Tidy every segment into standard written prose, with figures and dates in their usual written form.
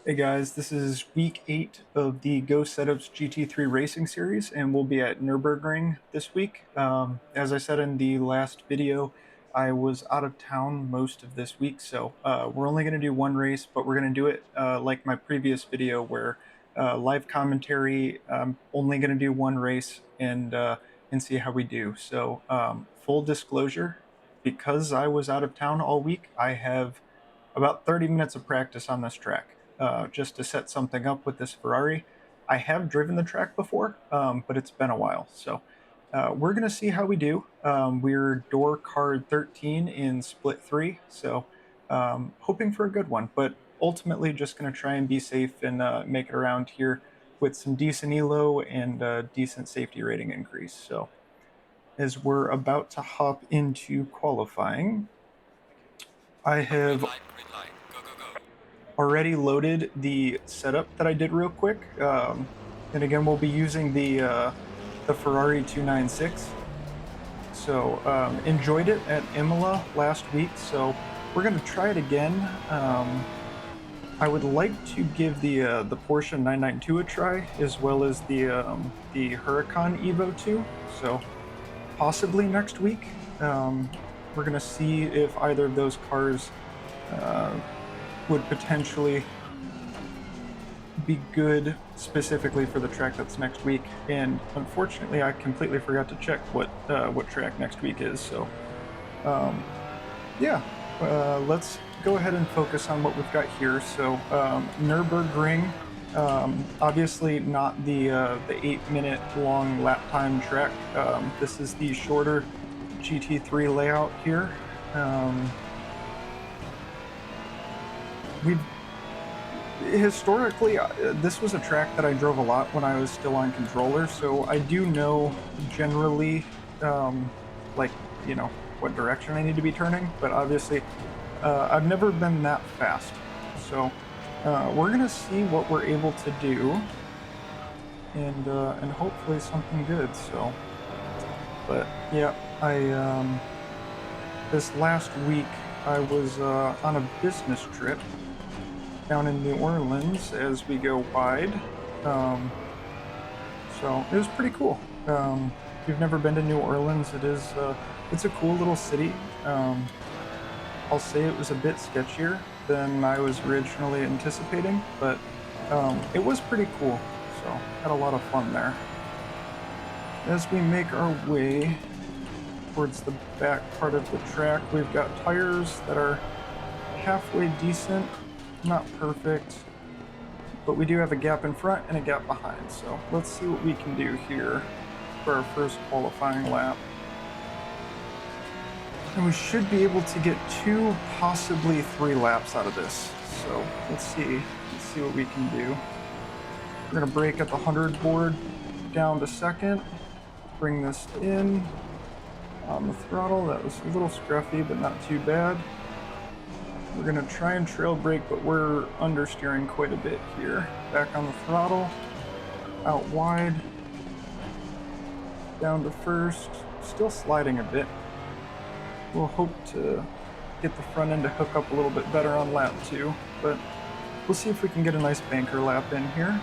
Hey guys, this is week 8 of the Go Setups GT3 Racing Series, and we'll be at Nürburgring this week. As I said in the last video, I was out of town most of this week, so we're only going to do one race, but we're going to do it like my previous video where live commentary, I'm only going to do one race and see how we do. So full disclosure, because I was out of town all week, I have about 30 minutes of practice on this track just to set something up with this Ferrari. I have driven the track before, but it's been a while. So we're going to see how we do. We're door card 13 in split 3. So hoping for a good one, but ultimately just going to try and be safe and make it around here with some decent elo and decent safety rating increase. So as we're about to hop into qualifying, I have Go, go, go. already loaded the setup that I did real quick. And again, we'll be using the Ferrari 296. So enjoyed it at Imola last week. So we're going to try it again. I would like to give the Porsche 992 a try, as well as the Huracan Evo 2. So possibly next week. We're going to see if either of those cars uh, would potentially be good specifically for the track that's next week. And unfortunately, I completely forgot to check what track next week is. So um, yeah, let's go ahead and focus on what we've got here. So Nürburgring, obviously not the 8-minute long lap time track. This is the shorter GT3 layout here. We've historically, this was a track that I drove a lot when I was still on controller, so I do know generally, like, what direction I need to be turning, but obviously, I've never been that fast. So, we're gonna see what we're able to do, and hopefully something good. So, but yeah, this last week I was on a business trip down in New Orleans as we go wide. Um, so it was pretty cool. If you've never been to New Orleans, it's a cool little city. I'll say it was a bit sketchier than I was originally anticipating, but it was pretty cool. So had a lot of fun there. As we make our way towards the back part of the track, we've got tires that are halfway decent, not perfect, but we do have a gap in front and a gap behind. So let's see what we can do here for our first qualifying lap. And we should be able to get 2, possibly 3 laps out of this. So let's see what we can do. We're gonna brake at the 100 board down to second, bring this in on the throttle. That was a little scruffy, but not too bad. We're going to try and trail brake, but we're understeering quite a bit here. Back on the throttle, out wide, down to first, still sliding a bit. We'll hope to get the front end to hook up a little bit better on lap 2, but we'll see if we can get a nice banker lap in here.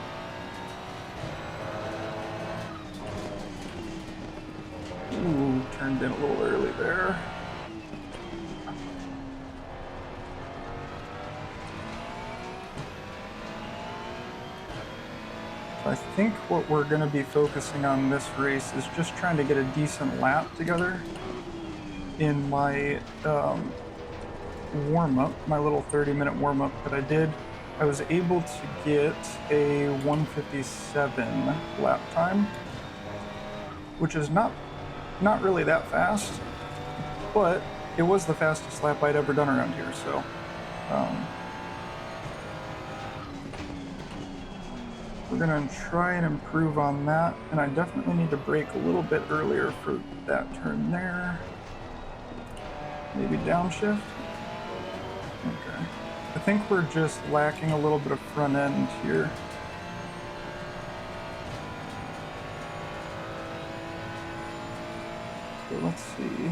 Ooh, turned in a little early there. I think what we're going to be focusing on this race is just trying to get a decent lap together. In my warm-up, my little 30-minute warm-up that I did, I was able to get a 1:57 lap time, which is not really that fast, but it was the fastest lap I'd ever done around here. So we're going to try and improve on that, and I definitely need to brake a little bit earlier for that turn there. Maybe downshift. Okay. I think we're just lacking a little bit of front end here. So let's see.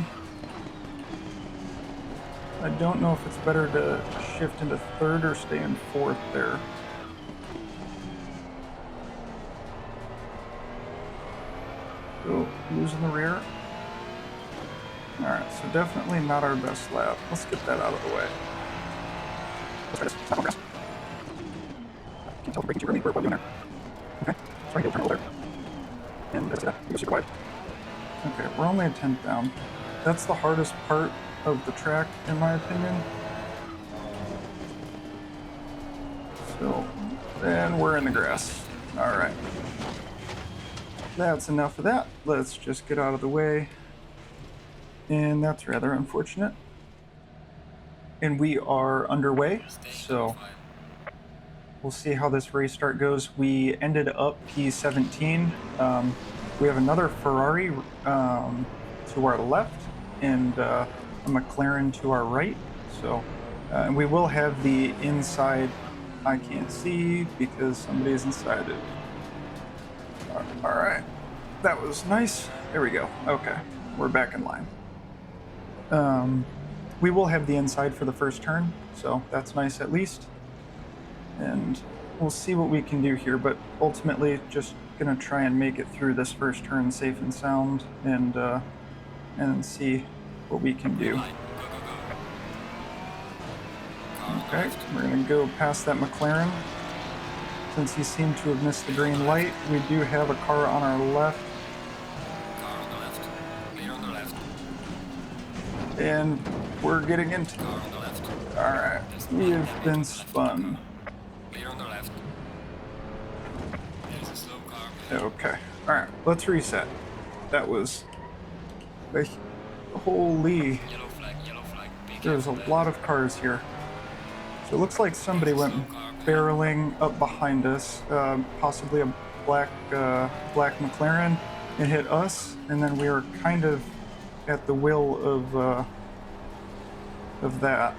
I don't know if it's better to shift into third or stay in fourth there. Oh, losing the rear. All right, so definitely not our best lap. Let's get that out of the way. Let's try this. Stop on grass. Can't tell if braking too early. We're doing there. Okay, sorry, he'll turn over there. And that's it. We go super wide. Okay, we're only a tenth down. That's the hardest part of the track, in my opinion. So, and we're in the grass. All right. That's enough of that. Let's just get out of the way. And that's rather unfortunate. And we are underway. Staying top So 5. we'll see how this race start goes. We ended up P17. We have another Ferrari to our left and a McLaren to our right. So, and we will have the inside. I can't see because somebody's inside it. All right, that was nice. There we go. Okay, we're back in line. We will have the inside for the first turn, so that's nice at least. And we'll see what we can do here, but ultimately just gonna try and make it through this first turn safe and sound and see what we can Green do. light. Go, go, go. Car on the Okay, left. we're gonna go past that McLaren. Since he seemed to have missed the green light, we do have a car on our left, Car on the left. Clear on the left. and we're getting into. Car on the left. All right, There's we one have gap been into the left of the car. spun. Clear on the left. There's a slow car behind. Okay, all right, let's reset. That was a holy. Yellow flag, yellow flag. Be There's a careful there. lot of cars here. So it looks like somebody There's a went slow car behind. barreling up behind us, possibly a black McLaren, and hit us, and then we were kind of at the will of that.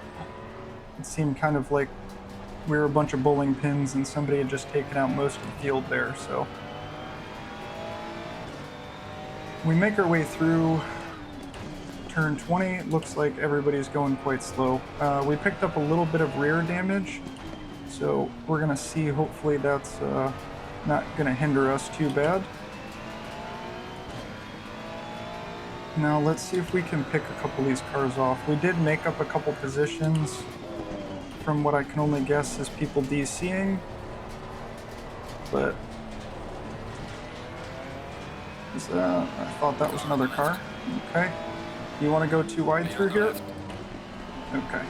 It seemed kind of like we were a bunch of bowling pins, and somebody had just taken out most of the field there. So we make our way through turn 20. It looks like everybody's going quite slow. We picked up a little bit of rear damage, so we're gonna see. Hopefully that's not gonna hinder us too bad. Now let's see if we can pick a couple of these cars off. We did make up a couple positions from what I can only guess is people DCing, but is that, I thought that was another car. Okay. You want to go too wide Clear through on the here? left. Okay.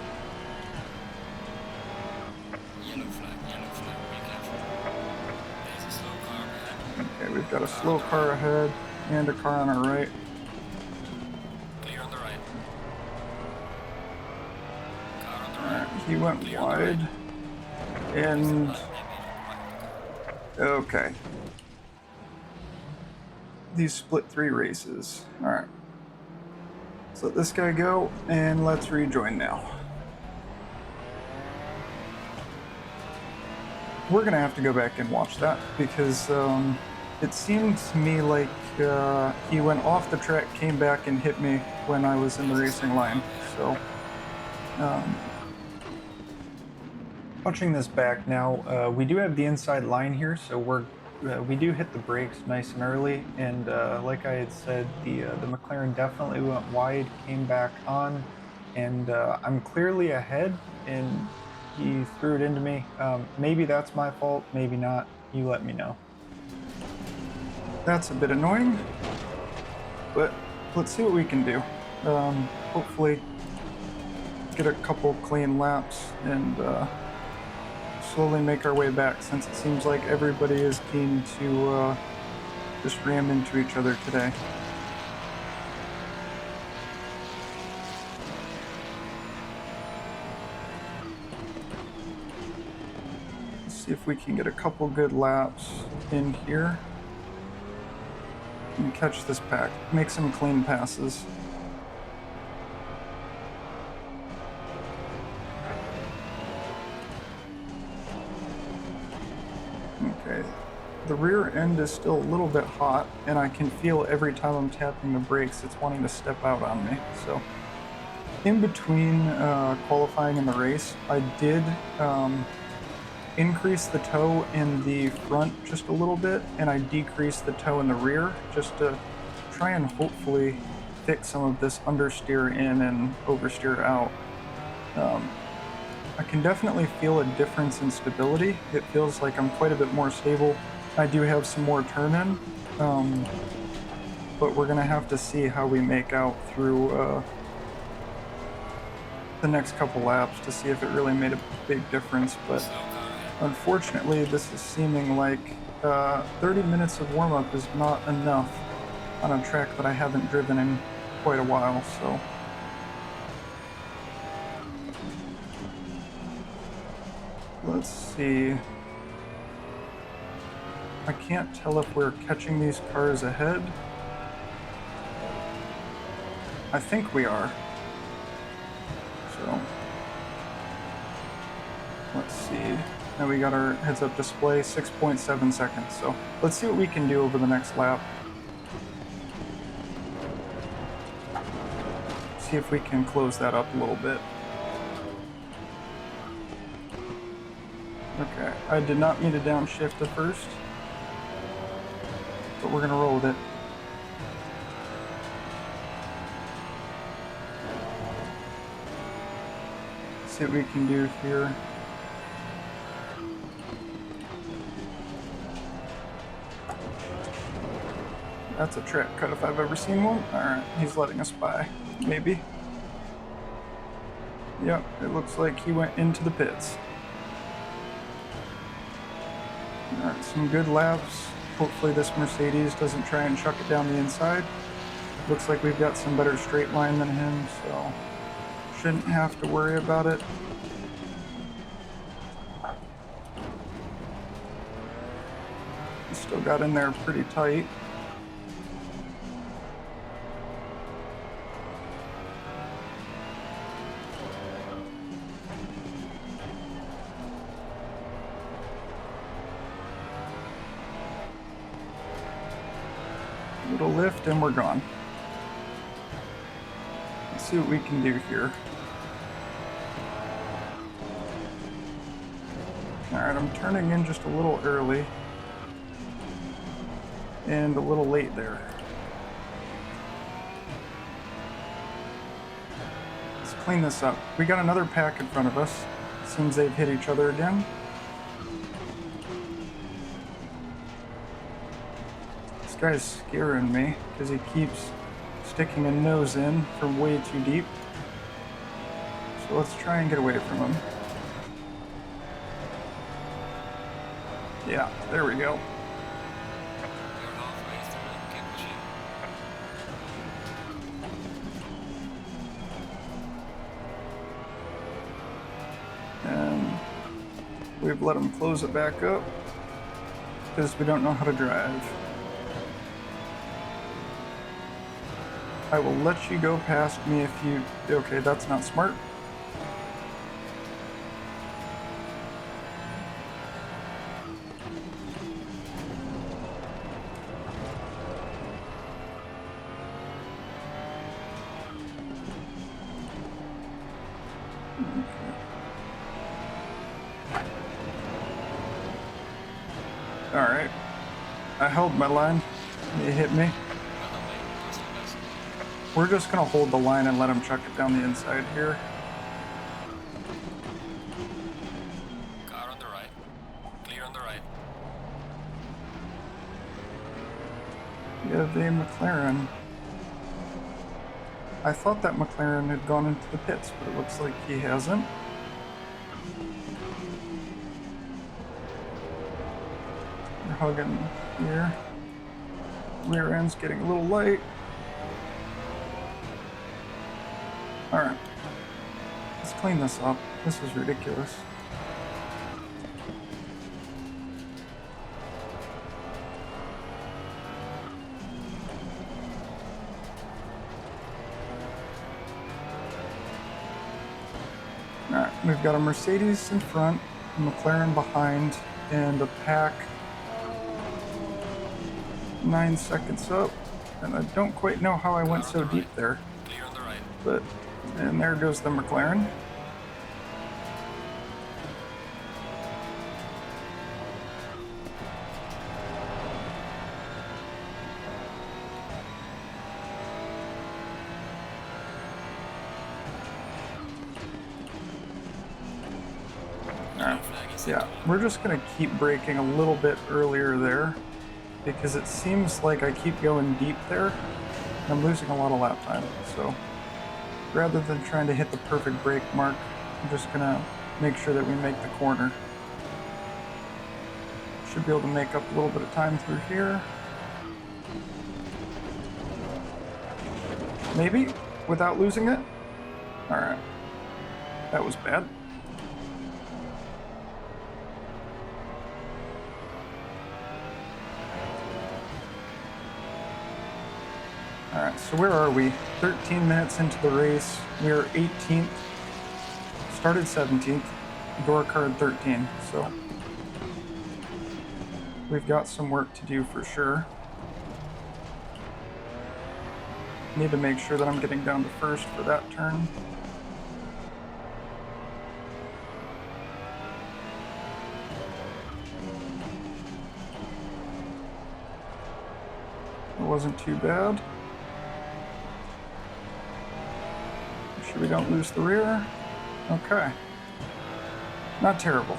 Yellow flag, yellow flag. Be careful. There's a slow car behind. Okay, we've got a slow car ahead and a car on our right. Clear on the right. Car on the Alright, right. he went Clear on the right. wide. There's a And light maybe right. okay. These split 3 races. Alright. Let's let this guy go and let's rejoin now. We're gonna have to go back and watch that because it seemed to me like he went off the track, came back and hit me when I was in the racing line. So watching this back now, we do have the inside line here, so we do hit the brakes nice and early, and like I had said, the McLaren definitely went wide, came back on, and I'm clearly ahead, and he threw it into me. Maybe that's my fault, maybe not. You let me know. That's a bit annoying, but let's see what we can do. Hopefully, get a couple clean laps and slowly make our way back, since it seems like everybody is keen to just ram into each other today. Let's see if we can get a couple good laps in here and catch this pack. Make some clean passes. Okay, the rear end is still a little bit hot, and I can feel every time I'm tapping the brakes, it's wanting to step out on me. So, in between qualifying and the race, I did increase the toe in the front just a little bit, and I decreased the toe in the rear just to try and hopefully fix some of this understeer in and oversteer out. I can definitely feel a difference in stability. It feels like I'm quite a bit more stable. I do have some more turn in, but we're gonna have to see how we make out through the next couple laps to see if it really made a big difference. But Slow car ahead. unfortunately, this is seeming like 30 minutes of warm up is not enough on a track that I haven't driven in quite a while. So let's see. I can't tell if we're catching these cars ahead. I think we are. So let's see. Now we got our heads-up display, 6.7 seconds. So let's see what we can do over the next lap. See if we can close that up a little bit. Okay, I did not mean to downshift at first, but we're gonna roll with it. See what we can do here. That's a track cut if I've ever seen one. Alright, he's letting us by. Maybe. Yep, it looks like he went into the pits. Alright, some good laps. Hopefully this Mercedes doesn't try and chuck it down the inside. Looks like we've got some better straight line than him, so shouldn't have to worry about it. He still got in there pretty tight. Little lift and we're gone. Let's see what we can do here. Alright, I'm turning in just a little early and a little late there. Let's clean this up. We got another pack in front of us. Seems they've hit each other again. This guy's scaring me because he keeps sticking a nose in from way too deep. So let's try and get away from him. Yeah, there we go. We're halfway through. Keep pushing. And we've let him close it back up because we don't know how to drive. I will let you go past me if you... Okay, that's not smart. Alright. I held my line. He hit me. We're just gonna hold the line and let him chuck it down the inside here. Car on the right. Clear on the right. We have a McLaren. I thought that McLaren had gone into the pits, but it looks like he hasn't. We're hugging here. Rear end's getting a little light. Alright. Let's clean this up. This is ridiculous. Alright, we've got a Mercedes in front, a McLaren behind, and a pack 9 seconds up. And I don't quite know how I went so deep there. Clear on the right. But, and there goes the McLaren. Yeah, Assetto we're just gonna keep braking a little bit earlier there because it seems like I keep going deep there and I'm losing a lot of lap time. So rather than trying to hit the perfect brake mark, I'm just gonna make sure that we make the corner. Should be able to make up a little bit of time through here. Maybe, without losing it. All right, that was bad. All right, so where are we? 13 minutes into the race. We are 18th. Started 17th. Door card 13. So we've got some work to do for sure. Need to make sure that I'm getting down to first for that turn. It wasn't too bad. Make sure we don't lose the rear. Okay. Not terrible.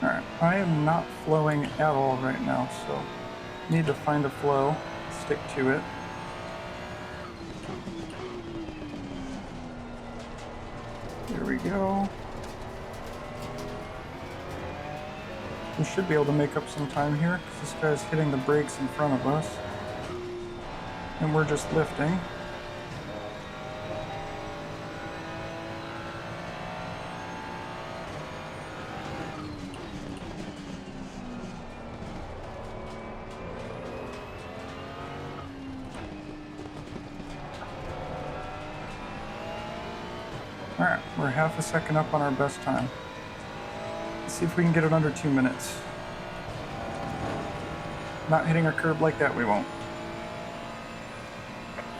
Alright, I am not flowing at all right now, so need to find a flow, stick to it. There we go. We should be able to make up some time here, because this guy's hitting the brakes in front of us. And we're just lifting. Alright, we're half a second up on our best time. Let's see if we can get it under 2 minutes. Not hitting a curb like that, we won't.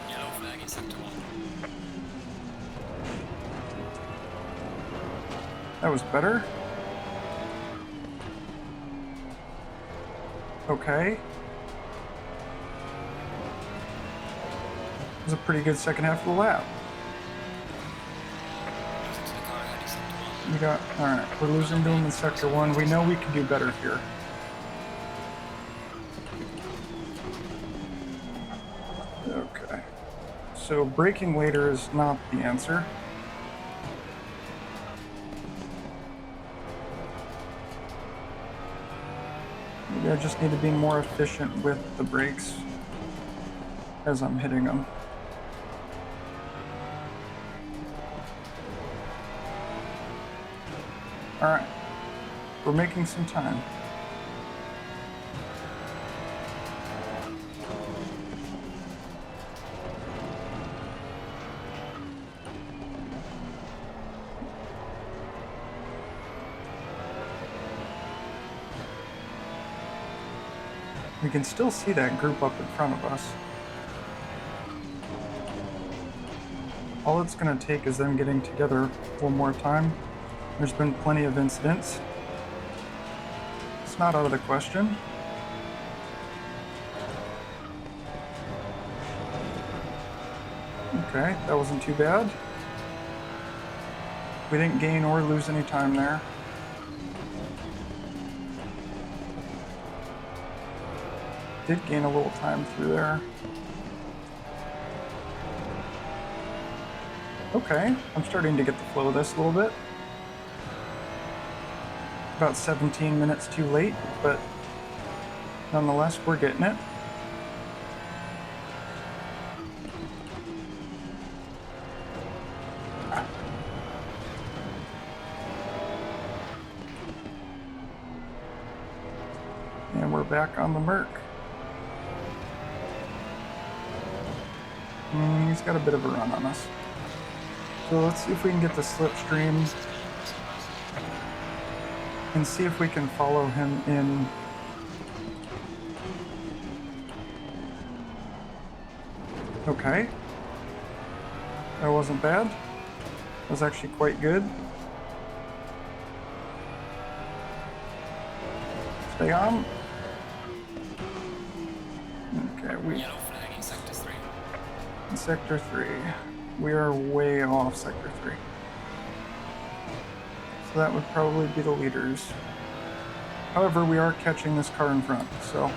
Yellow flag is set to 1. That was better. Okay. It was a pretty good second half of the lap. Losing to the car ahead is set to 1. We got, alright, we're losing to him in sector 1. We know we can do better here. Okay. So braking later is not the answer. Maybe I just need to be more efficient with the brakes as I'm hitting them. Alright. We're making some time. We can still see that group up in front of us. All it's going to take is them getting together one more time. There's been plenty of incidents. It's not out of the question. Okay, that wasn't too bad. We didn't gain or lose any time there. Did gain a little time through there. Okay, I'm starting to get the flow of this a little bit. About 17 minutes too late, but nonetheless, we're getting it. And we're back on the Merc. He's got a bit of a run on us. So let's see if we can get the slipstream and see if we can follow him in. Okay. That wasn't bad. That was actually quite good. Stay on. Sector 3. We are way off Sector 3. So that would probably be the leaders. However, we are catching this car in front, so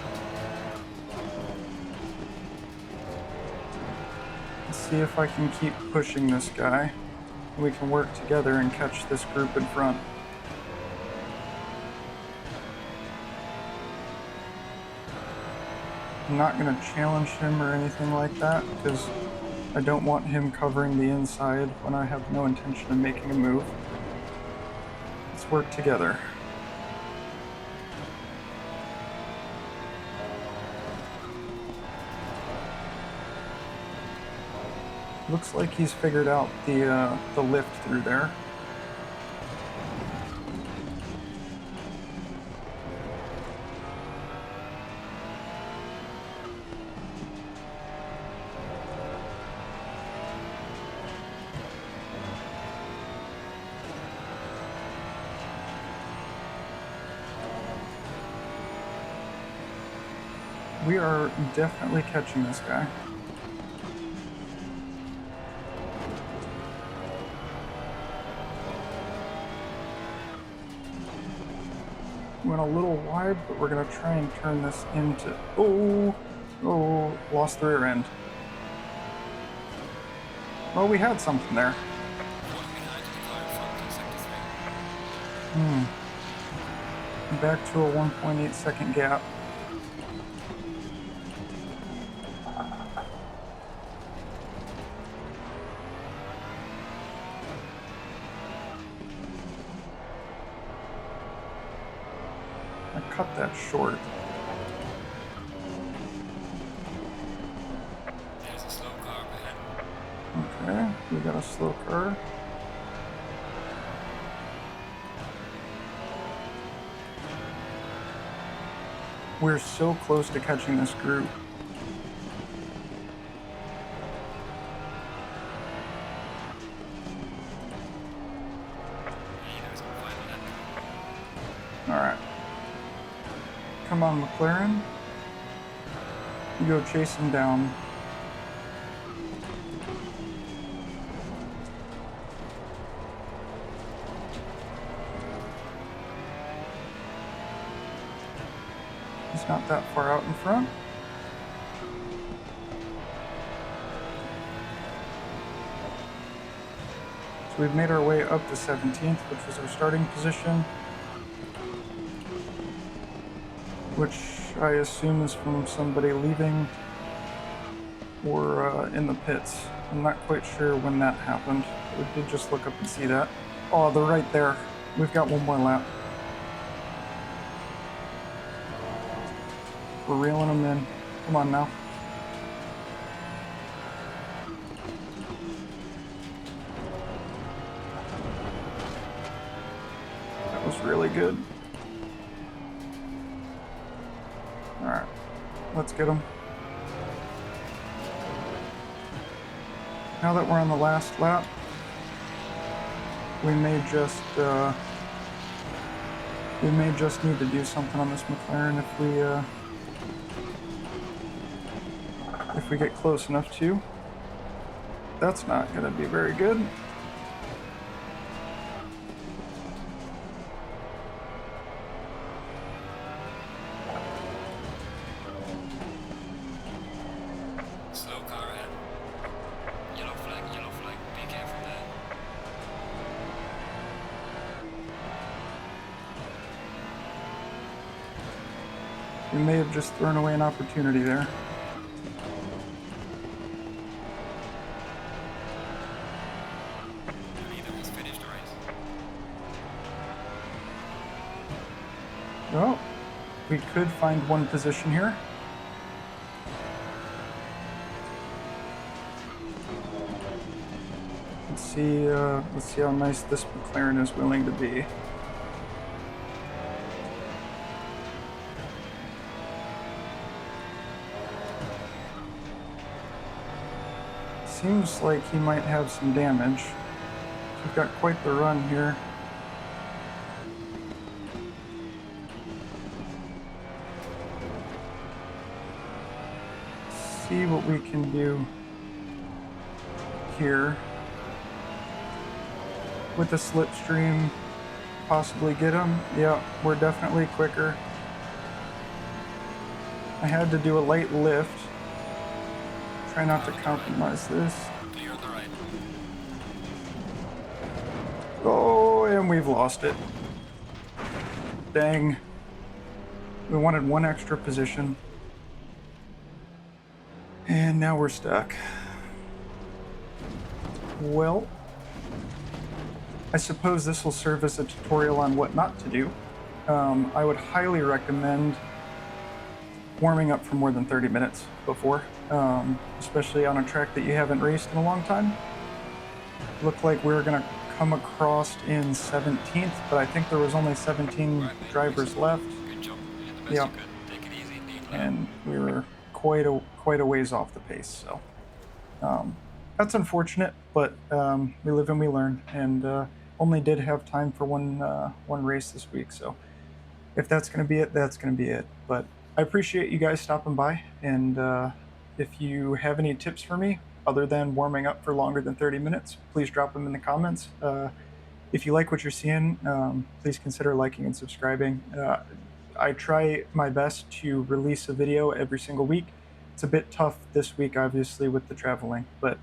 let's see if I can keep pushing this guy. We can work together and catch this group in front. I'm not going to challenge him or anything like that because I don't want him covering the inside when I have no intention of making a move. Let's work together. Looks like he's figured out the lift through there. We are definitely catching this guy. Went a little wide, but we're going to try and turn this into... Oh, lost the rear end. Well, we had something there. Back to a 1.8 second gap. I cut that short. There's a slow car ahead. Okay, we got a slow car. We're so close to catching this group. Alright. Come on, McLaren. You go chase him down. He's not that far out in front. So we've made our way up to 17th, which was our starting position. Which I assume is from somebody leaving or in the pits. I'm not quite sure when that happened. We did just look up and see that. Oh, they're right there. We've got one more lap. We're reeling them in. Come on now. That was really good. Alright, let's get them. Now that we're on the last lap, we may just need to do something on this McLaren if we get close enough to. That's not going to be very good. Slow car ahead. Yellow flag, be careful there. We may have just thrown away an opportunity there. Well, we could find one position here. Let's see how nice this McLaren is willing to be. Seems like he might have some damage. We've got quite the run here. See what we can do. here with the slipstream, possibly get him. Yeah, we're definitely quicker. I had to do a light lift. Try not to Car on the right. compromise this. Clear on the right. Oh, and we've lost it. Dang. We wanted one extra position. And now we're stuck. Well, I suppose this will serve as a tutorial on what not to do. I would highly recommend warming up for more than 30 minutes before, especially on a track that you haven't raced in a long time. Looked like we were going to come across in 17th, but I think there was only 17 Right, mate. drivers Excellent. left. Good job. You did the best you Yep, could. Take it easy. Lead lap. and we were quite a ways off the pace. So that's unfortunate, but we live and we learn, and only did have time for one race this week. So if that's going to be it, that's going to be it. But I appreciate you guys stopping by, and if you have any tips for me other than warming up for longer than 30 minutes, please drop them in the comments. If you like what you're seeing, please consider liking and subscribing. I try my best to release a video every single week. It's a bit tough this week, obviously, with the traveling, but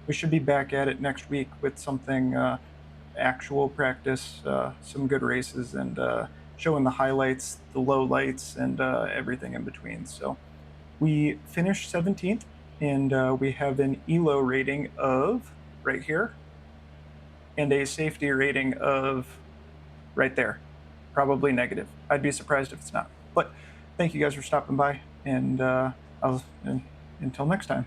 we should be back at it next week with something actual practice, some good races, and showing the highlights, the lowlights, and everything in between. So we finished 17th, and we have an ELO rating of right here and a safety rating of right there. Probably negative. I'd be surprised if it's not. But thank you guys for stopping by, and until next time.